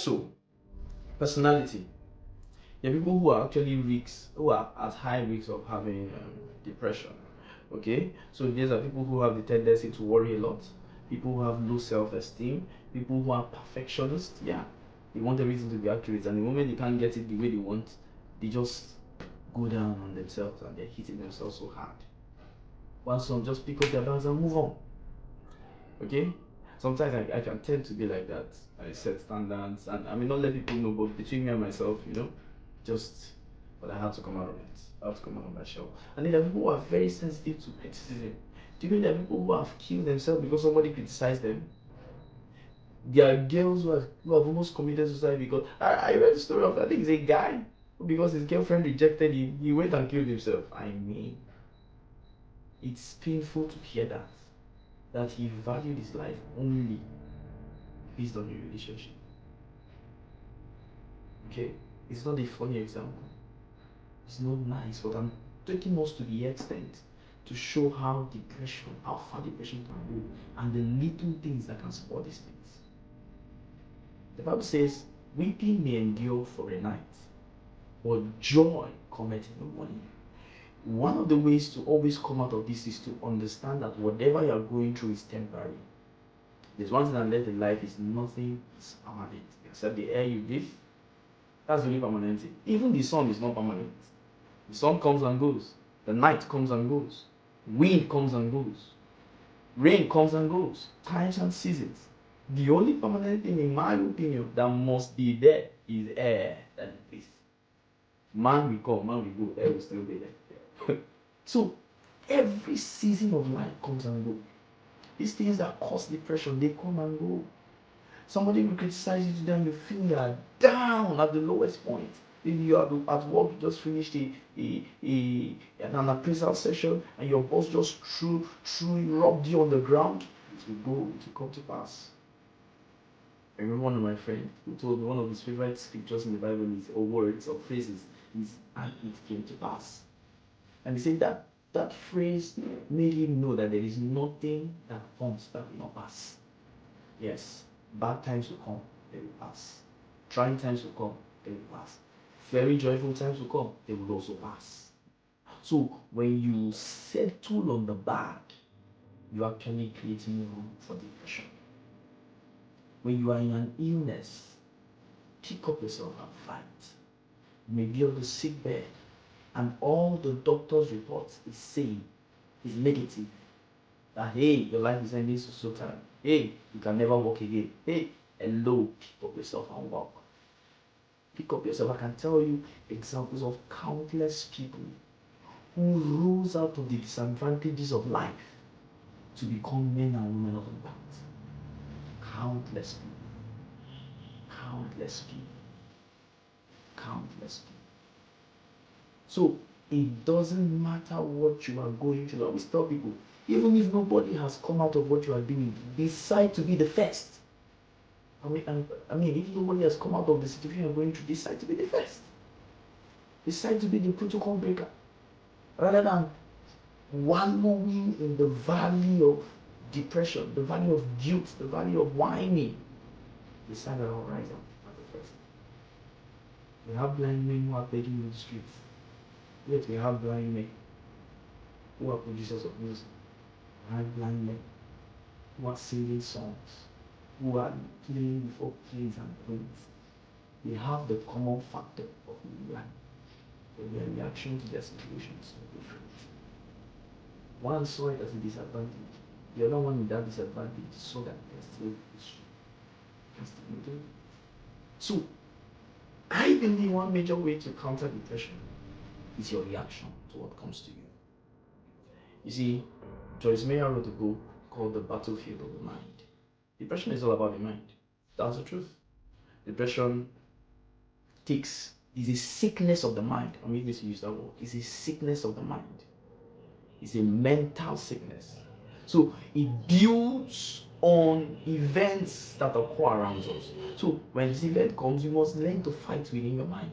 Also, personality. There are people who are actually who are at high risk of having depression. Okay, so these are people who have the tendency to worry a lot, people who have low self-esteem, people who are perfectionists. Yeah, they want everything to be accurate, and the moment they can't get it the way they want, they just go down on themselves and they're hitting themselves so hard. While some just pick up their bags and move on. Okay, sometimes I can tend to be like that. I set standards, and I may not let people know, but between me and myself, just, but I have to come out of it. I have to come out of my shell. And then there are people who are very sensitive to criticism. Do you know there are people who have killed themselves because somebody criticized them? There are girls who have almost committed suicide because I read the story of, I think it's a guy who, because his girlfriend rejected him, he went and killed himself. I mean, it's painful to hear that he valued his life only based on your relationship. Okay, it's not a funny example. It's not nice, but I'm taking us to the extent to show how far depression can go, and the little things that can spoil these things. The Bible says, weeping may endure for a night, but joy cometh in the morning. One of the ways to always come out of this is to understand that whatever you are going through is temporary. There's one thing I learned in life is nothing is permanent except the air you breathe. That's the only permanent thing. Even the sun is not permanent. The sun comes and goes. The night comes and goes. Wind comes and goes. Rain comes and goes. Times and seasons. The only permanent thing, in my opinion, that must be there is air that you breathe. Man will come, man will go, air will still be there. So, every season of life comes and goes. These things that cause depression, they come and go. Somebody will criticize you today and you feel you are down at the lowest point. Maybe you are at work, you just finished an appraisal session, and your boss just rubbed you on the ground. It will come to pass. I remember one of my friends who told me one of his favorite scriptures in the Bible is, or words or phrases, is, and it came to pass. And he said that phrase made him know that there is nothing that comes that will not pass. Yes, bad times will come, they will pass. Trying times will come, they will pass. Very joyful times will come, they will also pass. So when you settle on the bad, you are actually creating room for depression. When you are in an illness, pick up yourself and fight. You may be on the sick bed, and all the doctor's reports is saying is negative. That, hey, your life is ending so time. Hey, you can never walk again. Hey, hello, pick up yourself and walk. Pick up yourself. I can tell you examples of countless people who rose out of the disadvantages of life to become men and women of impact. Countless people. Countless people. Countless people. So it doesn't matter what you are going through. I always tell people, even if nobody has come out of what you are doing, decide to be the first. I mean, if nobody has come out of the situation you're going through, decide to be the first. Decide to be the protocol breaker. Rather than wallowing in the valley of depression, the valley of guilt, the valley of whining, decide that I'll rise up at the first. We have blind men who are begging in the streets. Yet we have blind men who are producers of music. We have blind men who are singing songs, who are playing before kings and queens. They have the common factor of being blind, but their reaction to their situations is different. One saw it as a disadvantage. The other one with that disadvantage saw that they're still doing it. So, I believe one major way to counter depression is your reaction to what comes to you. You see, Joyce Meyer wrote a book called The Battlefield of the Mind. Depression is all about the mind. That's the truth. Depression is a sickness of the mind. I'm going to use that word. It's a sickness of the mind. It's a mental sickness. So it builds on events that occur around us. So when this event comes, you must learn to fight within your mind.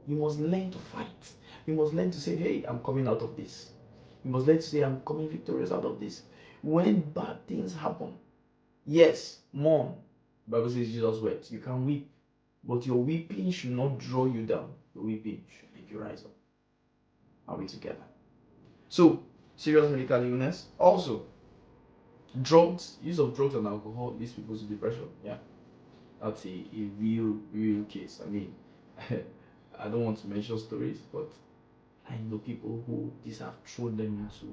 You must learn to fight. You must learn to say, hey, I'm coming out of this. You must learn to say, I'm coming victorious out of this. When bad things happen, yes, mourn. The Bible says Jesus wept. You can weep. But your weeping should not draw you down. Your weeping should make you rise up. Are we together? So, serious medical illness. Also, drugs, use of drugs and alcohol leads people to depression. Yeah, that's a real case. I mean, I don't want to mention stories, but I know people who this have thrown them into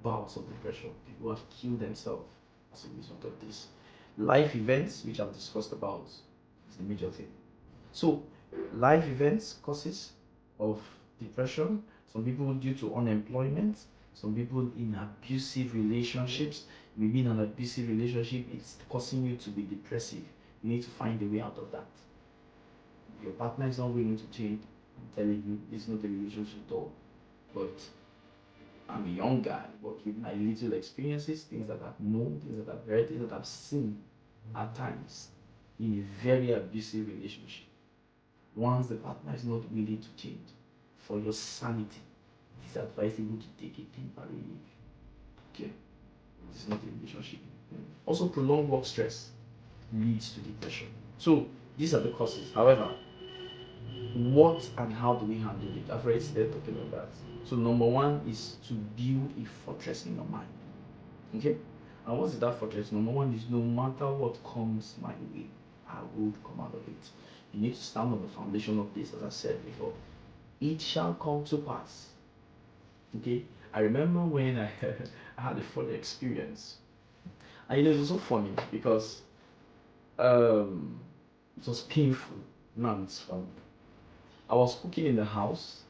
bouts of depression. People who have killed themselves as a result of this. Life events, which I've discussed about, is the major thing. So, life events causes of depression. Some people due to unemployment. Some people in abusive relationships. Maybe in an abusive relationship, it's causing you to be depressive. You need to find a way out of that. Your partner is not willing to change. I'm telling you, it's not a relationship at all. But I'm a young guy, but with my little experiences, things that I've known, things that I've read, things that I've seen at times in a very abusive relationship. Once the partner is not willing to change, for your sanity, it is advisable to take a temporary leave. Okay? It's not a relationship. Also, prolonged work stress leads to depression. So, these are the causes. However, what and how do we handle it? I've already started talking about that. So, number one is to build a fortress in your mind. Okay? And what is that fortress? Number one is no matter what comes my way, I will come out of it. You need to stand on the foundation of this, as I said before. It shall come to pass. Okay? I remember when I had a funny experience. And it was so funny because it was painful. Now it's fun. I was cooking in the house,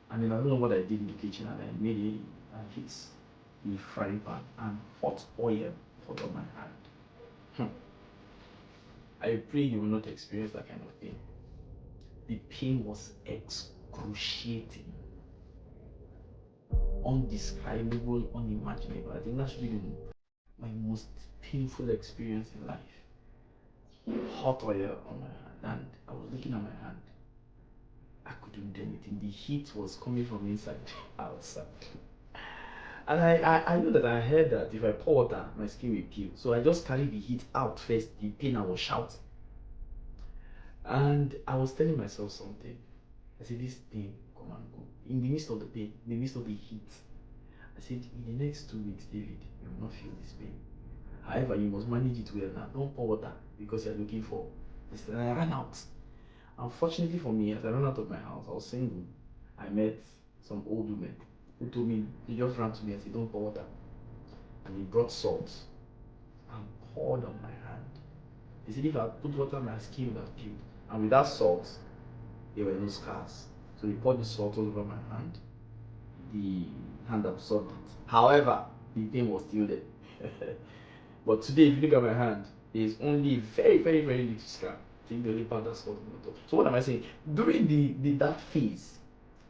and then I don't know what I did in the kitchen, and I made it and hit the frying pan, and hot oil poured on my hand. I pray you will not experience that kind of pain. The pain was excruciating, undescribable, unimaginable. I think that's really my most painful experience in life. Hot oil on my hand, and I was looking at my hand. I couldn't do anything. The heat was coming from inside outside. And I know that I heard that if I pour water, my skin will peel. So I just carried the heat out first, the pain I was shouting. And I was telling myself something. I said, this pain, come and go. In the midst of the pain, in the midst of the heat, I said, in the next 2 weeks, David, you will not feel this pain. However, you must manage it well now. Don't pour water because you're looking for this. And I ran out. Unfortunately for me, as I ran out of my house, I was single. I met some old women who told me, they just ran to me and said, don't pour water. And he brought salt and poured on my hand. They said if I put water on my skin, it would have peeled. And with that salt, there were no scars. So he poured the salt all over my hand. The hand absorbed it. However, the pain was still there. But today, if you look at my hand, there's only a very, very, very little scar. I think the only part that's got on the top. So what am I saying? During that phase,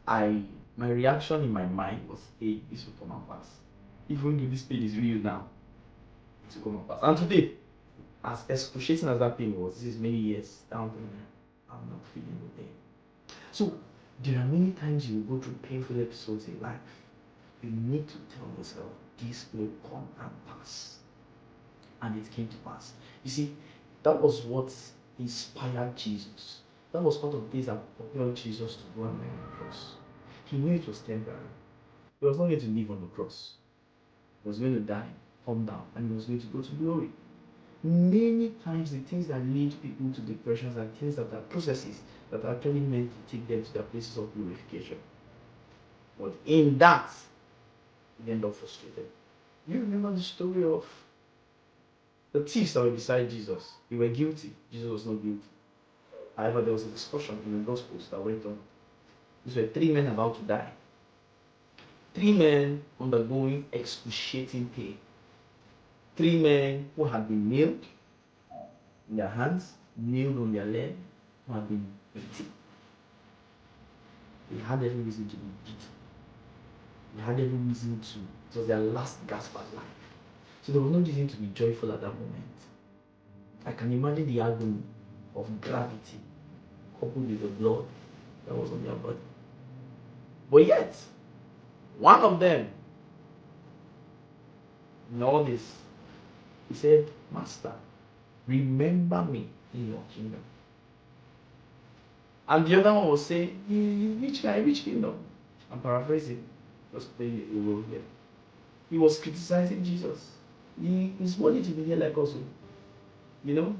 my reaction in my mind was, hey, this will come and pass. Even though this pain is real now, it will come and pass. And today, as excruciating as that pain was, this is many years down the line, I'm not feeling the pain. So there are many times you will go through painful episodes in life. You need to tell yourself, this will come and pass. And it came to pass. You see, that was what inspired Jesus. That was part of this that propelled Jesus to go and die on the cross. He knew it was temporary. He was not going to live on the cross. He was going to die, come down, and he was going to go to glory. Many times the things that lead people to depressions are things that are processes that are actually meant to take them to their places of glorification. But in that, they end up frustrated. You remember the story of the thieves that were beside Jesus? They were guilty. Jesus was not guilty. However, there was a discussion in the Gospels that went on. These were 3 men about to die. 3 men undergoing excruciating pain. 3 men who had been nailed in their hands, nailed on their leg, who had been beaten. They had every reason to be beaten. They had every reason to, it was their last gasp at life. So there was no reason to be joyful at that moment. I can imagine the agony of gravity coupled with the blood that was on their body. But yet, one of them, in all this, he said, Master, remember me in your kingdom. And the other one was saying, "You rich guy, rich kingdom." I'm paraphrasing, just playing a role here. He was criticizing Jesus. He is worthy to be here like us. You know,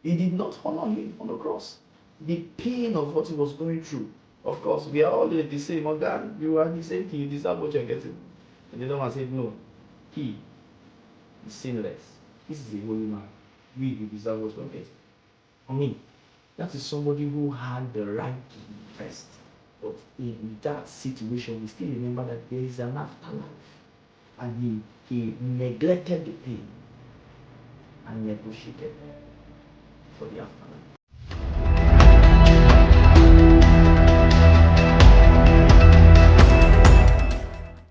he did not honor him on the cross. The pain of what he was going through. Of course, we are all the same. Oh God, you are the same thing. You deserve what you're getting. And the other one said, no, he is sinless. This is a holy man. We deserve what we're getting. I mean, that is somebody who had the right to be first. But in that situation, we still remember that there is an afterlife. And he neglected the pain and negotiated for the afterlife.